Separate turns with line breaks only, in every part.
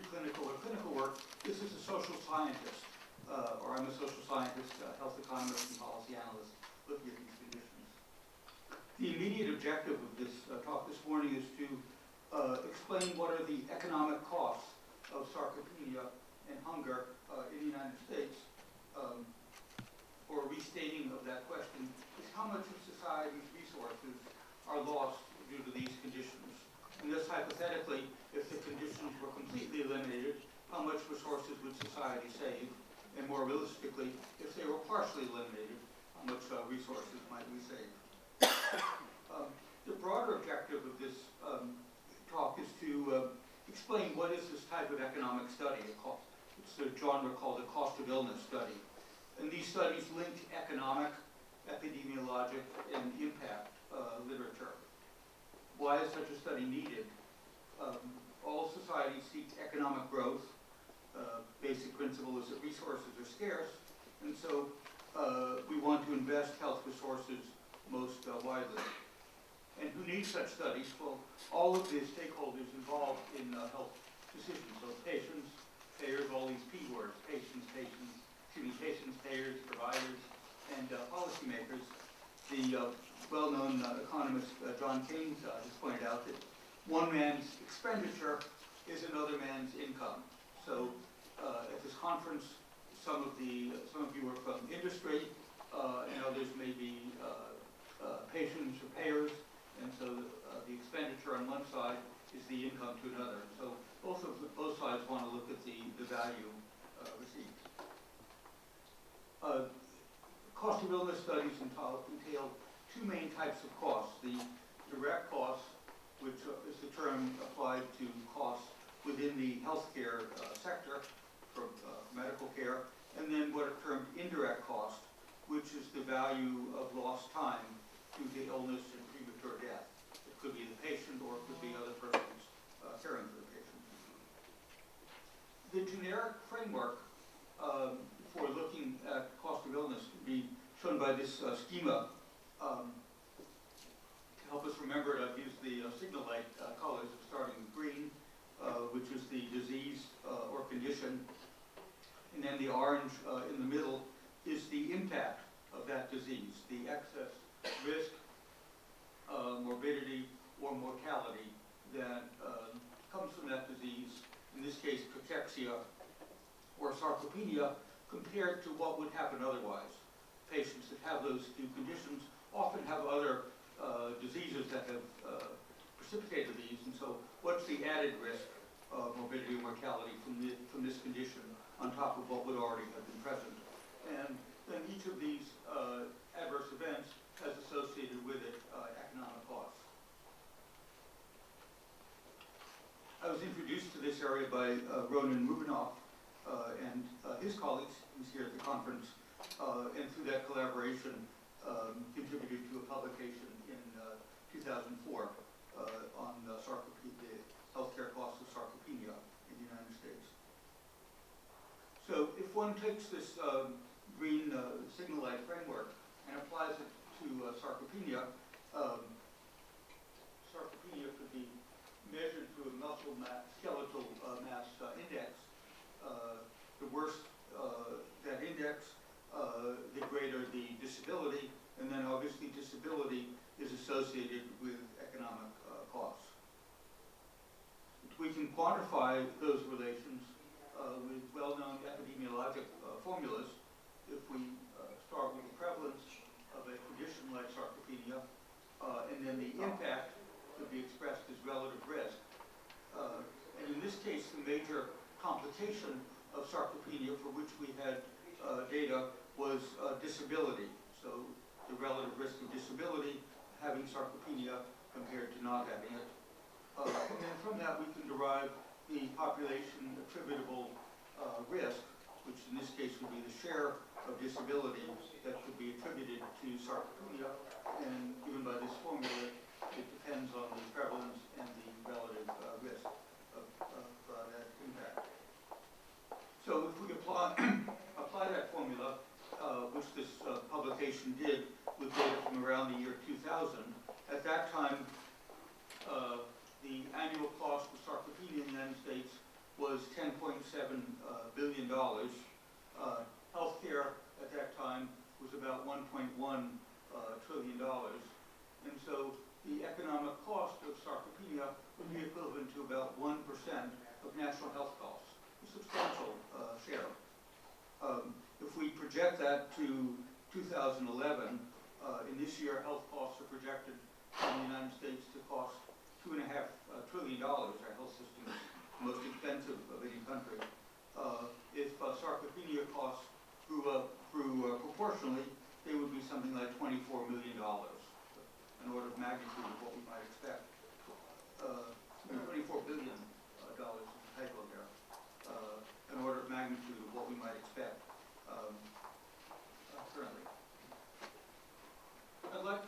preclinical or clinical work. This is a social scientist, or I'm a social scientist, health economist, and policy analyst looking at these conditions. The immediate objective of this talk this morning is to explain what are the economic costs of sarcopenia and hunger in the United States. Or restating of that question is how much of society's resources are lost due to these conditions. And thus, hypothetically, if the conditions were completely eliminated, how much resources would society save? And more realistically, if they were partially eliminated, how much resources might we save? The broader objective of this talk is to explain what is this type of economic study. It's a genre called a cost of illness study. And these studies link economic, epidemiologic, and impact literature. Why is such a study needed? All societies seek economic growth. Basic principle is that resources are scarce, and so we want to invest health resources most widely. And who needs such studies? Well, all of the stakeholders involved in health decisions, so patients, payers, all these P words, patients, payers, providers, and policymakers. The well-known economist John Keynes has pointed out that one man's expenditure is another man's income. So at this conference, some of you are from industry, and others may be patients or payers, and so the expenditure on one side is the income to another. So both sides want to look at the value received. Cost of illness studies entail two main types of costs. The direct costs, which is the term applied to costs within the healthcare sector for medical care, and then what are termed indirect costs, which is the value of lost time due to illness and premature death. It could be the patient or it could be other persons caring for the patient. The generic framework for looking at cost of illness can be shown by this schema. To help us remember it, I've used the signal light colors starting with green, which is the disease or condition, and then the orange in the middle is the impact of that disease, the excess risk, morbidity, or mortality that comes from that disease, in this case cachexia or sarcopenia, compared to what would happen otherwise. Patients that have those two conditions often have other diseases that have precipitated these, and so what's the added risk of morbidity and mortality from this condition on top of what would already have been present? And then each of these adverse events has associated with it economic costs. I was introduced to this area by Ronan Rubinoff and his colleagues, who's here at the conference, and through that collaboration contributed to a publication in 2004 on the healthcare costs of sarcopenia in the United States. So if one takes this green signal light framework and applies it to sarcopenia, sarcopenia could be measured through a muscle mass, skeletal mass index. The worse that index, the greater the disability, and then obviously disability is associated with economic costs. We can quantify those relations with well-known epidemiologic formulas. If we start with the prevalence of a condition like sarcopenia, and then the impact could be expressed as relative risk. And in this case, the major complication of sarcopenia for which we had data was disability. So the relative risk of disability, having sarcopenia compared to not having it. And then from that we can derive the population attributable risk, which in this case would be the share of disability that could be attributed to sarcopenia. And given by this formula, it depends on the prevalence and the relative risk of that impact. So if we apply that formula, which this publication did with data from around the year 2000, at that time the annual cost of sarcopenia in the United States was $10 billion. Healthcare at that time was about $1.1 trillion. And so the economic cost of sarcopenia would be equivalent to about 1% of national health costs, a substantial share. If we project that to 2011, in this year, health costs are projected in the United States to cost $2.5 trillion. Our health system is the most expensive of any country. If sarcopenia costs grew proportionally, they would be something like $24 million, an order of magnitude of what we might expect. $24 billion is a typo there. An order of magnitude of what we might expect currently. I'd like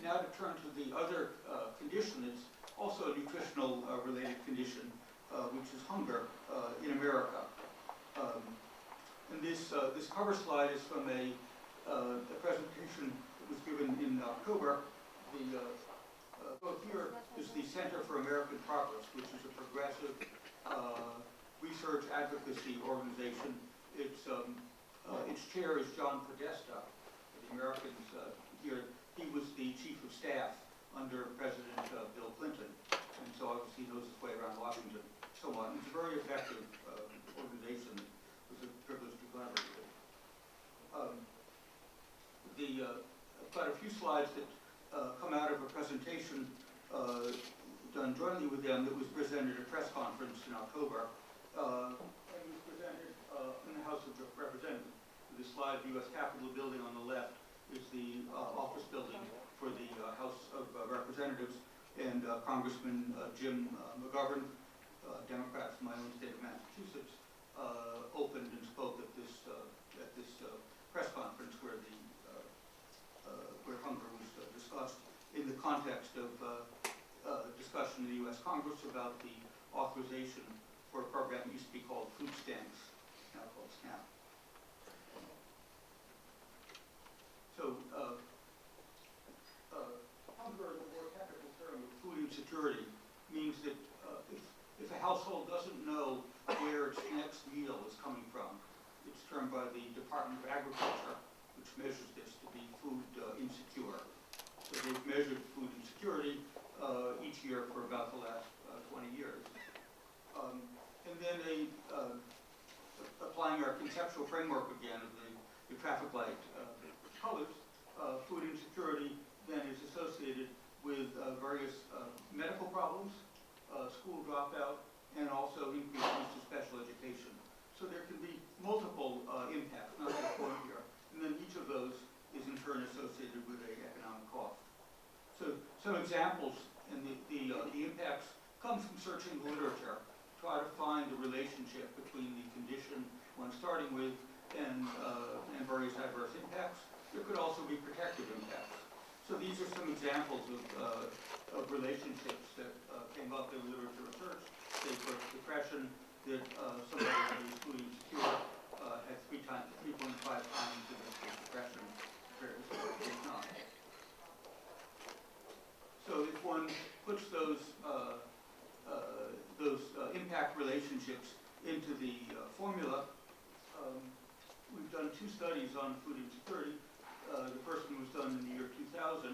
now to turn to the other condition. It's also a nutritional related condition, which is hunger in America. And this cover slide is from a presentation that was given in October. Both here is the Center for American Progress, which is a progressive research advocacy organization. Its chair is John Podesta. The Americans here, he was the chief of staff under President Bill Clinton, and so obviously knows his way around Washington somewhat. It's a very effective organization. It was a privilege to collaborate with. I've got a few slides that come out of a presentation done jointly with them that was presented at a press conference in October. And it was presented in the House of Representatives. The slide, the U.S. Capitol building on the left, is the office building for the House of Representatives, and Congressman Jim McGovern, Democrat from my own state of Massachusetts, opened and spoke at this press conference where hunger was discussed in the context of discussion in the U.S. Congress about the authorization for a program that used to be called food stamps, now called SNAP. So, hunger, the more technical term of food insecurity, means that if a household doesn't know where its next meal is coming from, it's termed by the Department of Agriculture, which measures this, to be food insecure. So they've measured food insecurity each year for about the last 20 years. And then applying our conceptual framework again of the traffic light colors, food insecurity then is associated with various medical problems, school dropout, and also increased use of special education. So there can be multiple impacts, not just one here. And then each of those is in turn associated with an economic cost. So some examples, and the impacts come from searching the literature, try to find the relationship between the condition one starting with and various adverse impacts. There could also be protective impacts. So these are some examples of relationships that came up in literature research. Say for depression, that somebody who is food insecure had 3.5 times the risk of depression compared to somebody who is not. So if one puts those impact relationships into the formula, we've done two studies on food insecurity. The first one was done in the year 2000,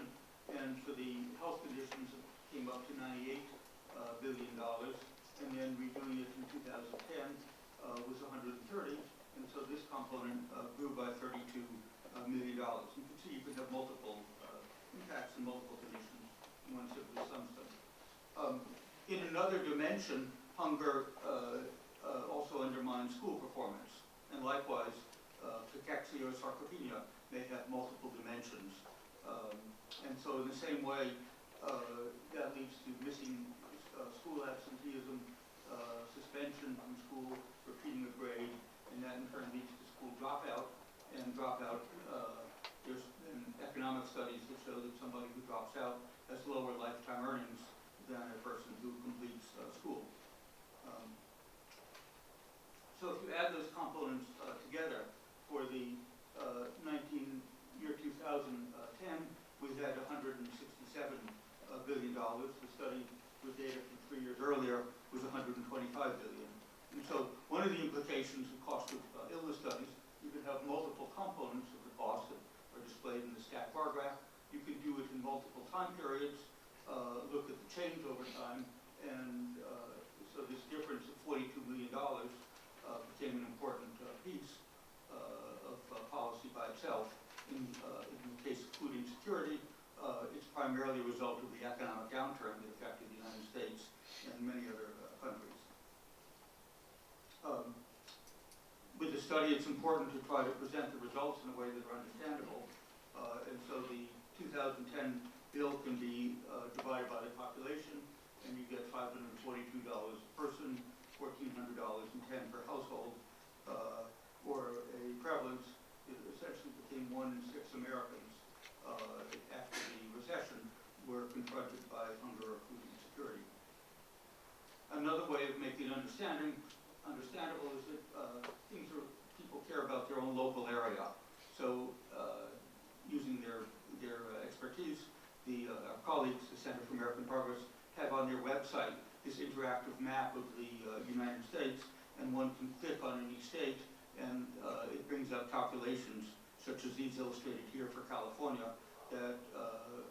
and for the health conditions it came up to $98 billion, and then redoing it in 2010 was 130, and so this component grew by $32 million. You can see you could have multiple impacts and multiple conditions in one simply sums them. In another dimension, hunger also undermines school performance, and likewise, cachexia or sarcopenia may have multiple dimensions. And so in the same way, that leads to missing school absenteeism, suspension from school, repeating a grade, and that in turn leads to school dropout. And dropout, there's been economic studies that show that somebody who drops out has lower lifetime earnings than a person who completes school. So if you add those components together, for the year 2010, we had $167 billion. The study with data from 3 years earlier was $125 billion. And so One of the implications of cost of illness studies, you can have multiple components of the cost that are displayed in the stat bar graph. You can do it in multiple time periods, look at the change over time, and so this difference of $42 million became an important piece of policy by itself. In the case of food insecurity, it's primarily a result of the economic downturn that affected the United States and many other countries. With the study, it's important to try to present the results in a way that are understandable. And so the 2010 bill can be divided by the population, and you get $542 a person, $1,400.10 per household, or a prevalence that essentially became 1 in 6 Americans after the recession were confronted by hunger or food insecurity. Another way of making it understandable is that people care about their own local area. So using their expertise, our colleagues, the Center for American Progress, have on their website this interactive map of the United States, and one can click on any state, and it brings up calculations such as these illustrated here for California that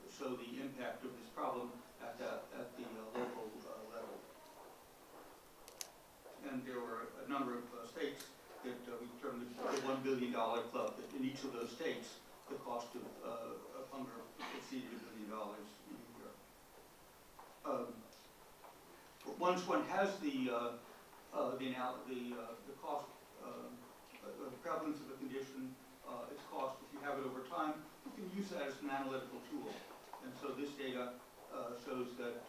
show the impact of this problem at the local level. And there were a number of states that we termed the $1 billion club, that in each of those states, the cost of hunger exceeded $1 billion in a year. Once one has the cost, the prevalence of a condition, its cost, if you have it over time, you can use that as an analytical tool. And so this data shows that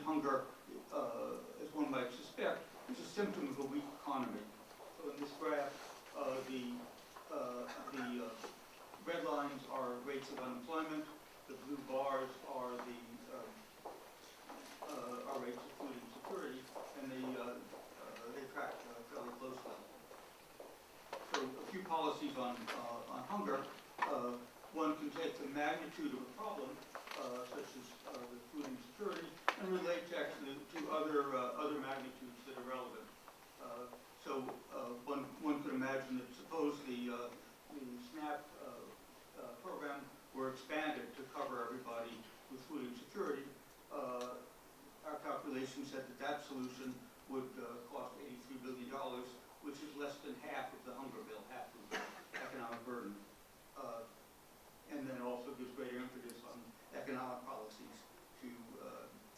hunger, as one might suspect, is a symptom of a weak economy. So in this graph, the red lines are rates of unemployment, the blue bars are rates of food insecurity, and they track fairly closely. So a few policies on hunger. One can take the magnitude of a problem, such as the food insecurity, and relate to other magnitudes that are relevant. So one could imagine that suppose the SNAP program were expanded to cover everybody with food insecurity. Our calculation said that solution would cost $83 billion, which is less than half of the hunger bill, half of the economic burden. And then also gives greater impetus on economic policies to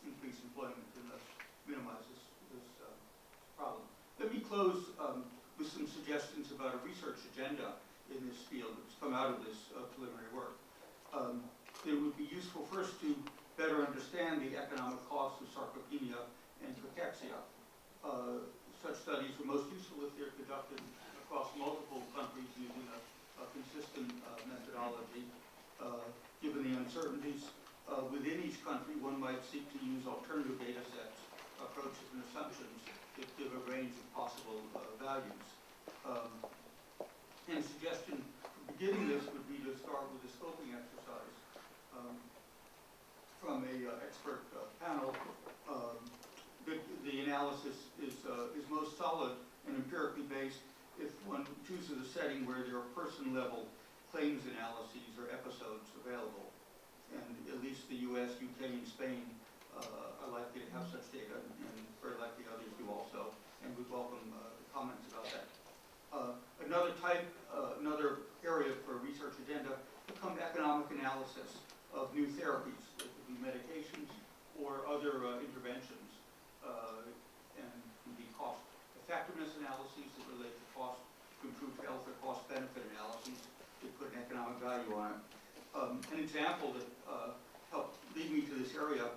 increase employment and thus minimize this problem. Let me close with some suggestions about a research agenda in this field that's come out of this preliminary work. It would be useful first to better understand the economic costs of sarcopenia and cachexia. Such studies are most useful if they're conducted across multiple countries using a consistent methodology. Given the uncertainties within each country, one might seek to use alternative data sets, approaches, and assumptions that give a range of possible values. And a suggestion for beginning this would be to start with a scoping exercise from an expert panel. The analysis is most solid and empirically based if one chooses a setting where there are person-level claims analyses or episodes available. And at least the US, UK, and Spain are likely to have such data, and very likely others do also, and we welcome comments about that. Another area for a research agenda become economic analysis of new therapies. It could be medications or other interventions, and can be cost effectiveness analyses that relate to cost to improve health or cost benefit analyses that put an economic value on it. An example that helped lead me to this area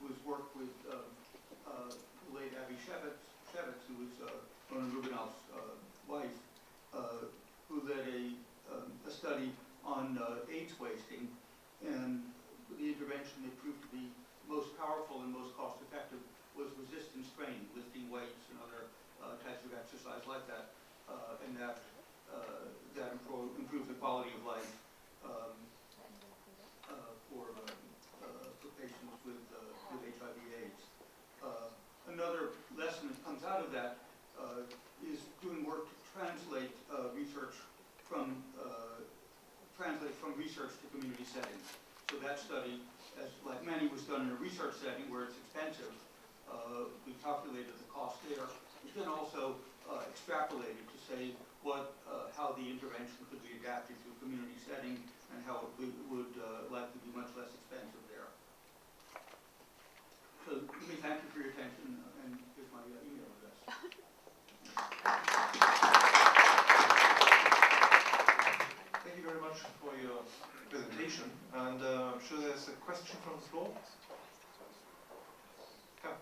was work with the late Abby Shepard, who was Ronan Rubinoff's wife, who led a study on AIDS wasting, and the intervention that proved to be most powerful and most cost-effective was resistance training, lifting weights and other types of exercise like that, and that improved the quality of life for patients with HIV/AIDS. Another lesson that comes out of that research to community settings. So that study, as like many, was done in a research setting where it's expensive. We calculated the cost there. We then also extrapolated to say how the intervention could be adapted to a community setting and how it would likely be much less expensive there. So let me thank you for your attention, and here's my email address.
Thank you very much for your presentation, and I'm sure there's a question from the floor. Come.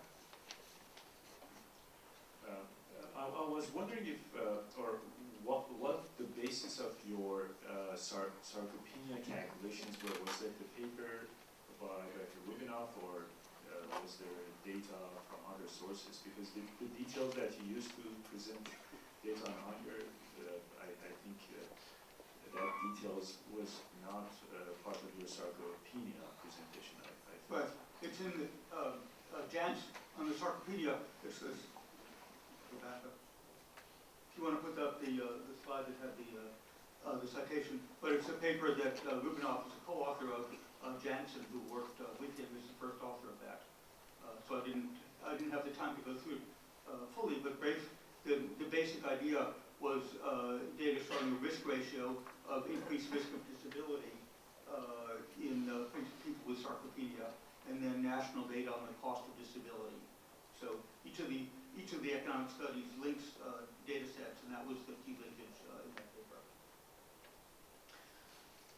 I was wondering if, or what the basis of your sarcopenia calculations were. Was it the paper by Dr. Rubinoff, or was there data from other sources? Because the details that you used to present data on hunger, I think that details was not part of your sarcopenia presentation. I think.
Right. It's in the Jan's on the Sarcopenia. This is. Go back up. If you want to put up the slide that had the citation, but it's a paper that Rubinoff is a co-author of. Jansen, who worked with him, is the first author of that. So I didn't have the time to go through it fully, but the basic idea was data showing a risk ratio of increased risk of disability in people with sarcopenia, and then national data on the cost of disability. So each of the economic studies links data sets, and that was the key linkage in that paper.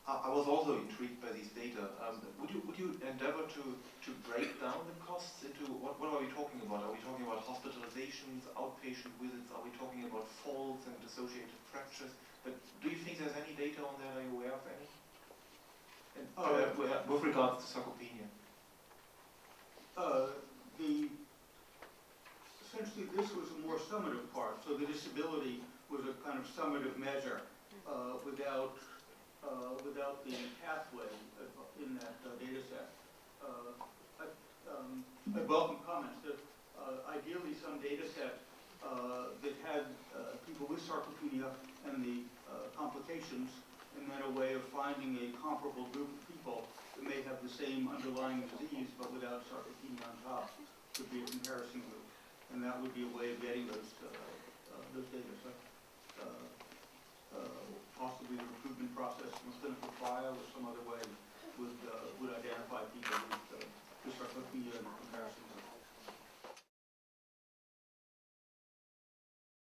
I was also intrigued by these data. Would you endeavor to break down the costs into what are we talking about? Are we talking about hospitalizations, outpatient visits? Are we talking about falls and associated fractures? But do you think there's any data on that? Are you aware of any? And, with regards to sarcopenia.
Essentially, this was a more summative part. So the disability was a kind of summative measure without the pathway in that data set. I welcome comments that ideally some data set that had people with sarcopenia and the complications, and then a way of finding a comparable group of people that may have the same underlying disease but without sarcopenia on top would be a comparison group. And that would be a way of getting those data. So, possibly